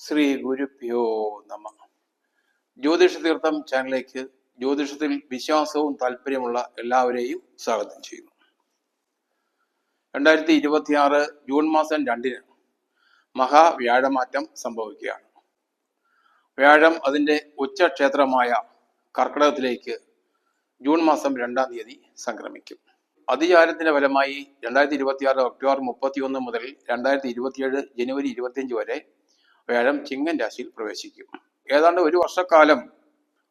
ശ്രീ ഗുരുഭ്യോ നമ. ജ്യോതിഷ തീർത്ഥം ചാനലിലേക്ക് ജ്യോതിഷത്തിൽ വിശ്വാസവും താല്പര്യമുള്ള എല്ലാവരെയും സ്വാഗതം ചെയ്യുന്നു. 2026 ജൂൺ മാസം 2-ന് മഹാവ്യാഴമാറ്റം സംഭവിക്കുകയാണ്. വ്യാഴം അതിൻ്റെ ഉച്ചക്ഷേത്രമായ കർക്കിടകത്തിലേക്ക് ജൂൺ മാസം 2-ാം തീയതി സംക്രമിക്കും. അതിചാരത്തിന്റെ ഫലമായി 2026 ഒക്ടോബർ 31 മുതൽ 2027 ജനുവരി 25 വരെ വ്യാഴം ചിങ്ങൻ രാശിയിൽ പ്രവേശിക്കും. ഏതാണ്ട് ഒരു വർഷക്കാലം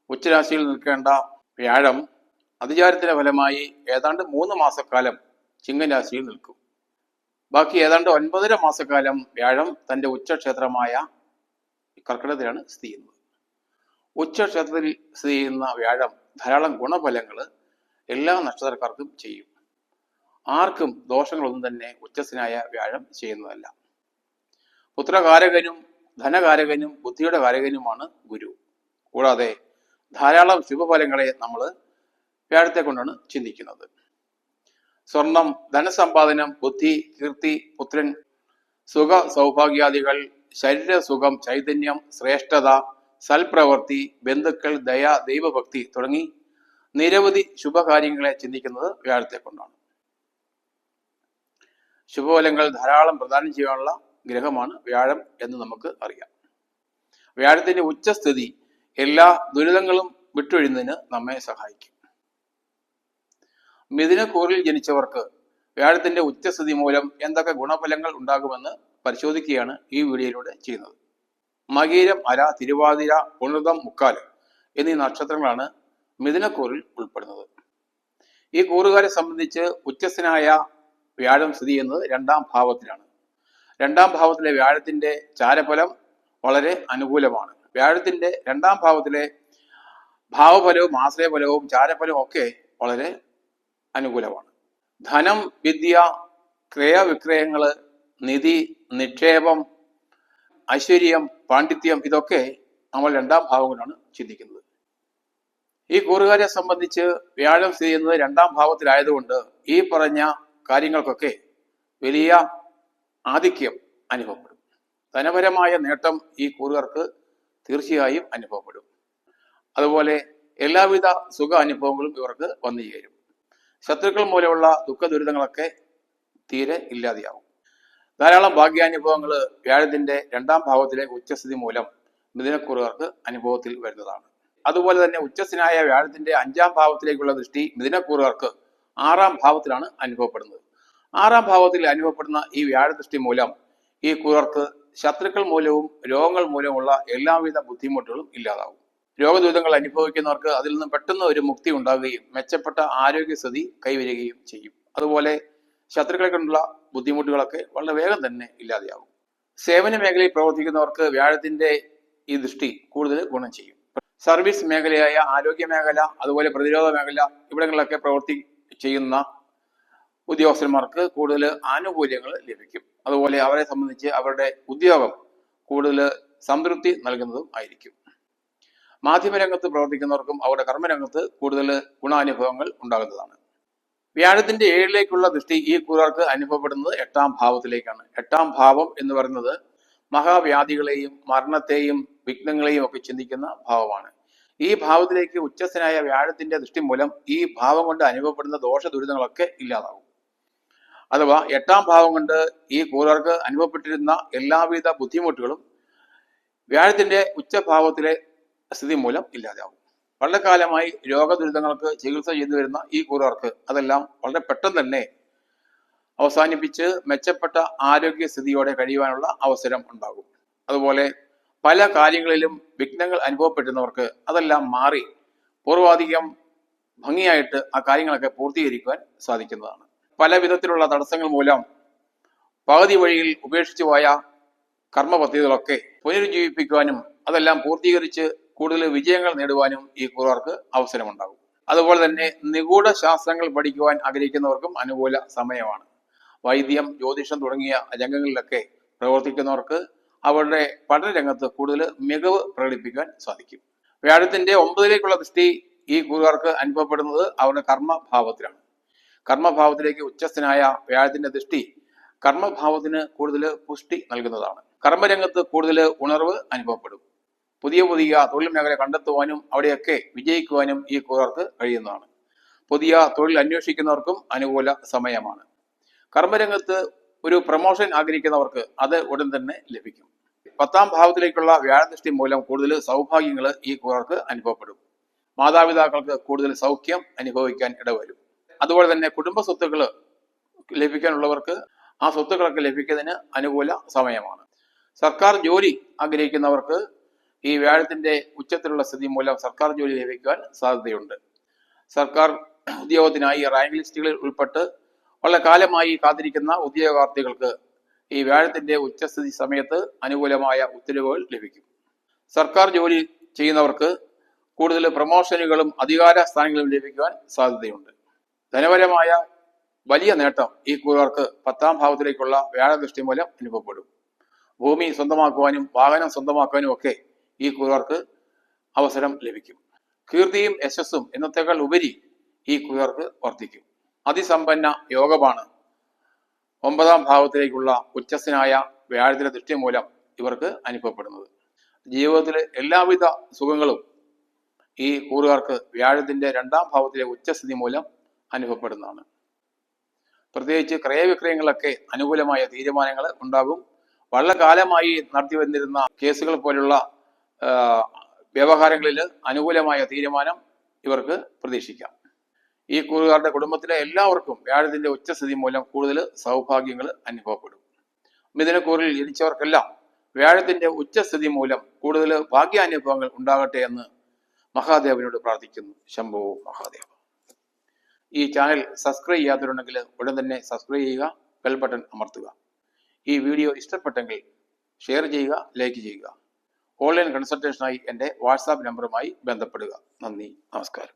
ഉച്ചരാശിയിൽ നിൽക്കേണ്ട വ്യാഴം അതിചാരത്തിന്റെ ഫലമായി ഏതാണ്ട് 3 മാസക്കാലം ചിങ്ങൻ രാശിയിൽ നിൽക്കും. ബാക്കി ഏതാണ്ട് 9.5 മാസക്കാലം വ്യാഴം തന്റെ ഉച്ചക്ഷേത്രമായ കർക്കിടകത്തിലാണ് സ്ഥിതി ചെയ്യുന്നത്. ഉച്ചക്ഷേത്രത്തിൽ സ്ഥിതി ചെയ്യുന്ന വ്യാഴം ധാരാളം ഗുണഫലങ്ങൾ എല്ലാ നക്ഷത്രക്കാർക്കും ചെയ്യും. ആർക്കും ദോഷങ്ങളൊന്നും തന്നെ ഉച്ചസ്ഥനായ വ്യാഴം ചെയ്യുന്നതല്ല. പുത്രകാരകനും ധനകാരകനും ബുദ്ധിയുടെ കാരകനുമാണ് ഗുരു. കൂടാതെ ധാരാളം ശുഭഫലങ്ങളെ നമ്മൾ വ്യാഴത്തെ കൊണ്ടാണ് ചിന്തിക്കുന്നത്. സ്വർണം, ധനസമ്പാദനം, ബുദ്ധി, കീർത്തി, പുത്രൻ, സുഖ സൗഭാഗ്യാദികൾ, ശരീരസുഖം, ചൈതന്യം, ശ്രേഷ്ഠത, സൽപ്രവൃത്തി, ബന്ധുക്കൾ, ദയ, ദൈവഭക്തി തുടങ്ങി നിരവധി ശുഭകാര്യങ്ങളെ ചിന്തിക്കുന്നത് വ്യാഴത്തെ കൊണ്ടാണ്. ശുഭഫലങ്ങൾ ധാരാളം പ്രദാനം ചെയ്യാനുള്ള ഗ്രഹമാണ് വ്യാഴം എന്ന് നമുക്ക് അറിയാം. വ്യാഴത്തിന്റെ ഉച്ചസ്ഥിതി എല്ലാ ദുരിതങ്ങളും വിട്ടൊഴിയുന്നതിന് നമ്മെ സഹായിക്കും. മിഥുനക്കൂറിൽ ജനിച്ചവർക്ക് വ്യാഴത്തിന്റെ ഉച്ചസ്ഥിതി മൂലം എന്തൊക്കെ ഗുണഫലങ്ങൾ ഉണ്ടാകുമെന്ന് പരിശോധിക്കുകയാണ് ഈ വീഡിയോയിലൂടെ ചെയ്യുന്നത്. മകീരം, അര, തിരുവാതിര, പുണർതം, മുക്കാല് എന്നീ നക്ഷത്രങ്ങളാണ് മിഥുനക്കൂറിൽ ഉൾപ്പെടുന്നത്. ഈ കൂറുകാരെ സംബന്ധിച്ച് ഉച്ചസ്ഥനായ വ്യാഴം സ്ഥിതി ചെയ്യുന്നത് 2-ാം ഭാവത്തിലാണ്. 2-ാം ഭാവത്തിലെ വ്യാഴത്തിന്റെ ചാരഫലം വളരെ അനുകൂലമാണ്. വ്യാഴത്തിന്റെ 2-ാം ഭാവത്തിലെ ഭാവഫലവും ആശ്രയഫലവും ചാരഫലവും ഒക്കെ വളരെ അനുകൂലമാണ്. ധനം, വിദ്യ, ക്രയവിക്രയങ്ങള്, നിധി, നിക്ഷേപം, ഐശ്വര്യം, പാണ്ഡിത്യം ഇതൊക്കെ നമ്മൾ 2-ാം ഭാവം കൊണ്ടാണ് ചിന്തിക്കുന്നത്. ഈ കൂറുകാരെ സംബന്ധിച്ച് വ്യാഴം സ്ഥിതി ചെയ്യുന്നത് 2-ാം ഭാവത്തിലായതുകൊണ്ട് ഈ പറഞ്ഞ കാര്യങ്ങൾക്കൊക്കെ വലിയ ആധിക്യം അനുഭവപ്പെടും. ധനപരമായ നേട്ടം ഈ കൂറുകാർക്ക് തീർച്ചയായും അനുഭവപ്പെടും. അതുപോലെ എല്ലാവിധ സുഖ അനുഭവങ്ങളും ഇവർക്ക് വന്നു ചേരും. ശത്രുക്കൾ മൂലമുള്ള ദുഃഖ ദുരിതങ്ങളൊക്കെ തീരെ ഇല്ലാതെയാവും. ധാരാളം ഭാഗ്യാനുഭവങ്ങൾ വ്യാഴത്തിന്റെ 2-ാം ഭാവത്തിലെ ഉച്ചസ്ഥിതി മൂലം മിഥുനക്കൂറുകാർക്ക് അനുഭവത്തിൽ വരുന്നതാണ്. അതുപോലെ തന്നെ ഉച്ചസ്ഥനായ വ്യാഴത്തിന്റെ 5-ാം ഭാവത്തിലേക്കുള്ള ദൃഷ്ടി മിഥുനക്കൂറുകാർക്ക് 6-ാം ഭാവത്തിലാണ് അനുഭവപ്പെടുന്നത്. 6-ാം ഭാവത്തിൽ അനുഭവപ്പെടുന്ന ഈ വ്യാഴദൃഷ്ടി മൂലം ഈ കൂറുകാർക്ക് ശത്രുക്കൾ മൂലവും രോഗങ്ങൾ മൂലമുള്ള എല്ലാവിധ ബുദ്ധിമുട്ടുകളും ഇല്ലാതാവും. രോഗദുരിതങ്ങൾ അനുഭവിക്കുന്നവർക്ക് അതിൽ നിന്ന് പെട്ടെന്ന് ഒരു മുക്തി ഉണ്ടാകുകയും മെച്ചപ്പെട്ട ആരോഗ്യസ്ഥിതി കൈവരികയും ചെയ്യും. അതുപോലെ ശത്രുക്കളെ കൊണ്ടുള്ള ബുദ്ധിമുട്ടുകളൊക്കെ വളരെ വേഗം തന്നെ ഇല്ലാതെയാവും. സേവന മേഖലയിൽ പ്രവർത്തിക്കുന്നവർക്ക് വ്യാഴത്തിന്റെ ഈ ദൃഷ്ടി കൂടുതൽ ഗുണം ചെയ്യും. സർവീസ് മേഖലയായ ആരോഗ്യ മേഖല, അതുപോലെ പ്രതിരോധ മേഖല ഇവിടങ്ങളിലൊക്കെ പ്രവൃത്തി ചെയ്യുന്ന ഉദ്യോഗസ്ഥന്മാർക്ക് കൂടുതൽ ആനുകൂല്യങ്ങൾ ലഭിക്കും. അതുപോലെ അവരെ സംബന്ധിച്ച് അവരുടെ ഉദ്യോഗം കൂടുതൽ സംതൃപ്തി നൽകുന്നതും ആയിരിക്കും. മാധ്യമരംഗത്ത് പ്രവർത്തിക്കുന്നവർക്കും അവരുടെ കർമ്മരംഗത്ത് കൂടുതൽ ഗുണാനുഭവങ്ങൾ ഉണ്ടാകുന്നതാണ്. വ്യാഴത്തിന്റെ 7-ലേക്കുള്ള ദൃഷ്ടി ഈ കൂറുകാർക്ക് അനുഭവപ്പെടുന്നത് 8-ാം ഭാവത്തിലേക്കാണ്. 8-ാം ഭാവം എന്ന് പറയുന്നത് മഹാവ്യാധികളെയും മരണത്തെയും വിഘ്നങ്ങളെയും ഒക്കെ ചിന്തിക്കുന്ന ഭാവമാണ്. ഈ ഭാവത്തിലേക്ക് ഉച്ചസ്ഥനായ വ്യാഴത്തിന്റെ ദൃഷ്ടി മൂലം ഈ ഭാവം കൊണ്ട് അനുഭവപ്പെടുന്ന ദോഷ ദുരിതങ്ങളൊക്കെ ഇല്ലാതാവും. അഥവാ 8-ാം ഭാവം കൊണ്ട് ഈ കൂറുകാർക്ക് അനുഭവപ്പെട്ടിരുന്ന എല്ലാവിധ ബുദ്ധിമുട്ടുകളും വ്യാഴത്തിന്റെ ഉച്ചഭാവത്തിലെ സ്ഥിതി മൂലം ഇല്ലാതാവും. വളരെ കാലമായി രോഗദുരിതങ്ങൾക്ക് ചികിത്സ ചെയ്തു വരുന്ന ഈ കൂറുകാർക്ക് അതെല്ലാം വളരെ പെട്ടെന്ന് തന്നെ അവസാനിപ്പിച്ച് മെച്ചപ്പെട്ട ആരോഗ്യസ്ഥിതിയോടെ കഴിയുവാനുള്ള അവസരം ഉണ്ടാകും. അതുപോലെ പല കാര്യങ്ങളിലും വിഘ്നങ്ങൾ അനുഭവപ്പെട്ടിരുന്നവർക്ക് അതെല്ലാം മാറി പൂർവാധികം ഭംഗിയായിട്ട് ആ കാര്യങ്ങളൊക്കെ പൂർത്തീകരിക്കുവാൻ സാധിക്കുന്നതാണ്. പല വിധത്തിലുള്ള തടസ്സങ്ങൾ മൂലം പകുതി വഴിയിൽ ഉപേക്ഷിച്ചു പോയ കർമ്മ പദ്ധതികളൊക്കെ പുനരുജ്ജീവിപ്പിക്കുവാനും അതെല്ലാം പൂർത്തീകരിച്ച് കൂടുതൽ വിജയങ്ങൾ നേടുവാനും ഈ കൂറുകാർക്ക് അവസരമുണ്ടാകും. അതുപോലെ തന്നെ നിഗൂഢ ശാസ്ത്രങ്ങൾ പഠിക്കുവാൻ ആഗ്രഹിക്കുന്നവർക്കും അനുകൂല സമയമാണ്. വൈദ്യം, ജ്യോതിഷം തുടങ്ങിയ രംഗങ്ങളിലൊക്കെ പ്രവർത്തിക്കുന്നവർക്ക് അവരുടെ പഠനരംഗത്ത് കൂടുതൽ മികവ് പ്രകടിപ്പിക്കാൻ സാധിക്കും. വ്യാഴത്തിന്റെ 9-ലേക്കുള്ള ദൃഷ്ടി ഈ കൂറുകാർക്ക് അനുഭവപ്പെടുന്നത് അവരുടെ കർമ്മഭാവത്തിലാണ്. കർമ്മഭാവത്തിലേക്ക് ഉച്ചസ്ഥനായ വ്യാഴത്തിന്റെ ദൃഷ്ടി കർമ്മഭാവത്തിന് കൂടുതൽ പുഷ്ടി നൽകുന്നതാണ്. കർമ്മരംഗത്ത് കൂടുതൽ ഉണർവ് അനുഭവപ്പെടും. പുതിയ പുതിയ തൊഴിൽ മേഖല കണ്ടെത്തുവാനും അവിടെയൊക്കെ വിജയിക്കുവാനും ഈ കൂറുകാർക്ക് കഴിയുന്നതാണ്. പുതിയ തൊഴിൽ അന്വേഷിക്കുന്നവർക്കും അനുകൂല സമയമാണ്. കർമ്മരംഗത്ത് ഒരു പ്രൊമോഷൻ ആഗ്രഹിക്കുന്നവർക്ക് അത് ഉടൻ തന്നെ ലഭിക്കും. 10ാം ഭാവത്തിലേക്കുള്ള വ്യാഴദൃഷ്ടി മൂലം കൂടുതൽ സൗഭാഗ്യങ്ങൾ ഈ കൂറുകാർക്ക് അനുഭവപ്പെടും. മാതാപിതാക്കൾക്ക് കൂടുതൽ സൗഖ്യം അനുഭവിക്കാൻ ഇടവരും. അതുപോലെ തന്നെ കുടുംബ സ്വത്തുക്കൾ ലഭിക്കാനുള്ളവർക്ക് ആ സ്വത്തുക്കളൊക്കെ ലഭിക്കുന്നതിന് അനുകൂല സമയമാണ്. സർക്കാർ ജോലി ആഗ്രഹിക്കുന്നവർക്ക് ഈ വ്യാഴത്തിന്റെ ഉച്ചത്തിലുള്ള സ്ഥിതി മൂലം സർക്കാർ ജോലി ലഭിക്കുവാൻ സാധ്യതയുണ്ട്. സർക്കാർ ഉദ്യോഗത്തിനായി റാങ്ക് ലിസ്റ്റുകളിൽ ഉൾപ്പെട്ട് വളരെ കാലമായി കാത്തിരിക്കുന്ന ഉദ്യോഗാർത്ഥികൾക്ക് ഈ വ്യാഴത്തിന്റെ ഉച്ചസ്ഥിതി സമയത്ത് അനുകൂലമായ ഉത്തരവുകൾ ലഭിക്കും. സർക്കാർ ജോലി ചെയ്യുന്നവർക്ക് കൂടുതൽ പ്രൊമോഷനുകളും അധികാര സ്ഥാനങ്ങളും ലഭിക്കുവാൻ സാധ്യതയുണ്ട്. ധനപരമായ വലിയ നേട്ടം ഈ കൂറുകാർക്ക് 10ാം ഭാവത്തിലേക്കുള്ള വ്യാഴദൃഷ്ടി മൂലം അനുഭവപ്പെടും. ഭൂമി സ്വന്തമാക്കുവാനും വാഹനം സ്വന്തമാക്കുവാനും ഒക്കെ ഈ കൂറുകാർക്ക് അവസരം ലഭിക്കും. കീർത്തിയും യശസ്സും എന്നത്തേക്കാൾ ഉപരി ഈ കൂറുകാർക്ക് വർദ്ധിക്കും. അതിസമ്പന്ന യോഗമാണ് 9ാം ഭാവത്തിലേക്കുള്ള ഉച്ചസ്ഥനായ വ്യാഴത്തിന്റെ ദൃഷ്ടി മൂലം ഇവർക്ക് അനുഭവപ്പെടുന്നത്. ജീവിതത്തിലെ എല്ലാവിധ സുഖങ്ങളും ഈ കൂറുകാർക്ക് വ്യാഴത്തിന്റെ 2ാം ഭാവത്തിലെ ഉച്ചസ്ഥിതി മൂലം അനുഭവപ്പെടുന്നതാണ്. പ്രത്യേകിച്ച് ക്രയവിക്രയങ്ങളൊക്കെ അനുകൂലമായ തീരുമാനങ്ങൾ ഉണ്ടാകും. വളരെ കാലമായി നടത്തി വന്നിരുന്ന കേസുകൾ പോലുള്ള വ്യവഹാരങ്ങളിൽ അനുകൂലമായ തീരുമാനം ഇവർക്ക് പ്രതീക്ഷിക്കാം. ഈ കൂറുകാരുടെ കുടുംബത്തിലെ എല്ലാവർക്കും വ്യാഴത്തിന്റെ ഉച്ചസ്ഥിതി മൂലം കൂടുതൽ സൗഭാഗ്യങ്ങൾ അനുഭവപ്പെടും. മിഥുനക്കൂറിൽ ജനിച്ചവർക്കെല്ലാം വ്യാഴത്തിന്റെ ഉച്ചസ്ഥിതി മൂലം കൂടുതൽ ഭാഗ്യാനുഭവങ്ങൾ ഉണ്ടാകട്ടെ എന്ന് മഹാദേവനോട് പ്രാർത്ഥിക്കുന്നു. ശംഭോ മഹാദേവ. ഈ ചാനൽ സബ്സ്ക്രൈബ് ചെയ്യാത്തവരുണ്ടെങ്കിൽ ഉടൻ തന്നെ സബ്സ്ക്രൈബ് ചെയ്യുക, ബെൽ ബട്ടൺ അമർത്തുക. ഈ വീഡിയോ ഇഷ്ടപ്പെട്ടെങ്കിൽ ഷെയർ ചെയ്യുക, ലൈക്ക് ചെയ്യുക. ഓൺലൈൻ കൺസൾട്ടേഷനായി എൻ്റെ വാട്സാപ്പ് നമ്പറുമായി ബന്ധപ്പെടുക. നന്ദി, നമസ്കാരം.